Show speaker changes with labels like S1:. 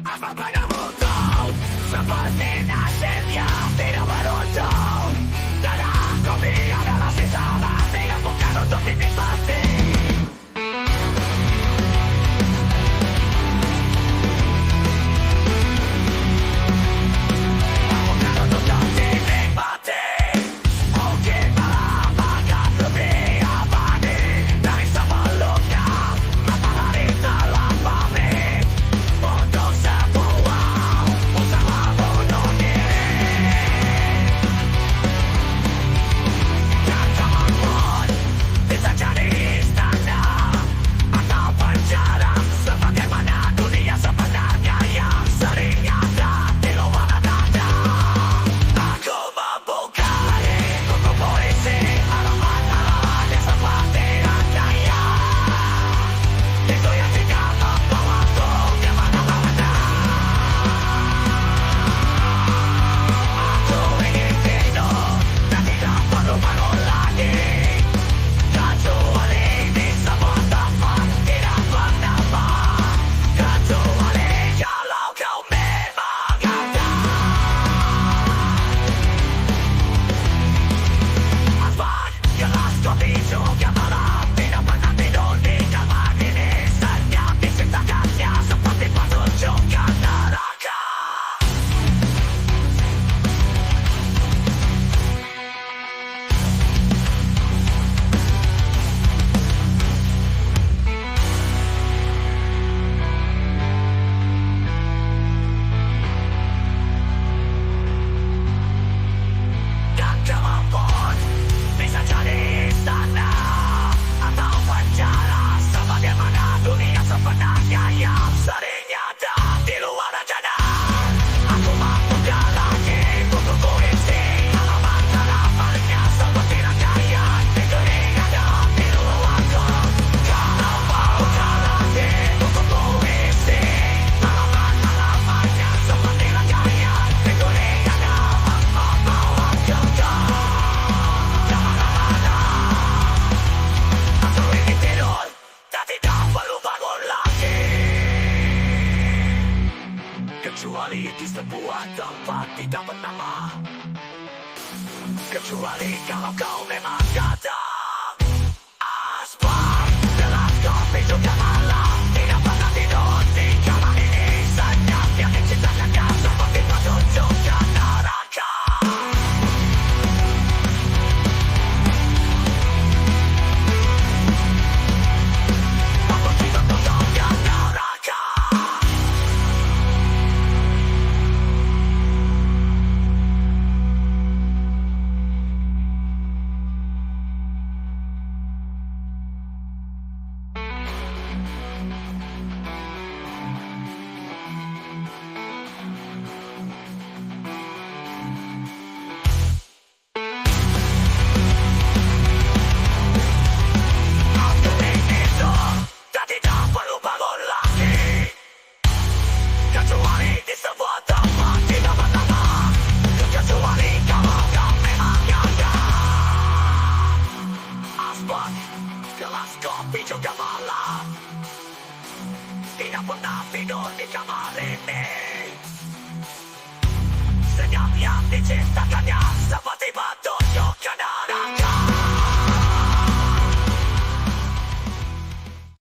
S1: Apa padamu kau seperti nasibnya tidak beruntung. Darah kopi adalah sisa mati yang bukan untuk dinikmati. Bukan untuk dinikmati. Mungkin malah akan lebih abadi dari sebelumnya. Matahari telah pamit untuk sebuah usaha bunuh diri. Dan zaman pun bisa jadi istana atau penjara, sebagaimana dunia sebenarnya yang sering ada di luar dada. Aku membuka buku puisi halaman-halaman yang seperti rangkaian. Itu yang tinggal membawaku kemana-mana. Aku ingin tidur dan tidak perlu bangun lagi, kecuali di sebuah tempat tidak bernama, kecuali kalau kau memang ada. Empat gelas kopi juga malam, tidak pernah tidur di kamar ini. Senyap diciptakannya seperti petunjukkan neraka. Dan zaman pun bisa jadi istana atau penjara, sebagaimana dunia sebenarnya yang sering ada di luar rencana. Aku membuka lagi buku puisi halaman-halamannya seperti rangkaian figuring ada di luarku. Kalau buka lagi buku puisi halaman-halamannya seperti rangkaian figuring ada membawa kekal kemana-mana. Aku ingin tidur dan tidak perlu bangun lagi, kecuali di sebuah tempat tidak bernama, kecuali kalau kau memang datang. Asbak gelas kopi juga malam, tidak pernah tidur di kamar ini. Senyap yang diciptakannya seperti petunjukkan neraka. Aku tidak petunjukkan neraka. Aku ingin tidur dan tidak perlu bangun lagi, kecuali di sebuah tempat tidak bernama, kecuali kalau kau memang ada. Asbak gelas kopi juga malam, tidak pernah tidur di kamar ini. Senyap yang diciptakannya seperti batu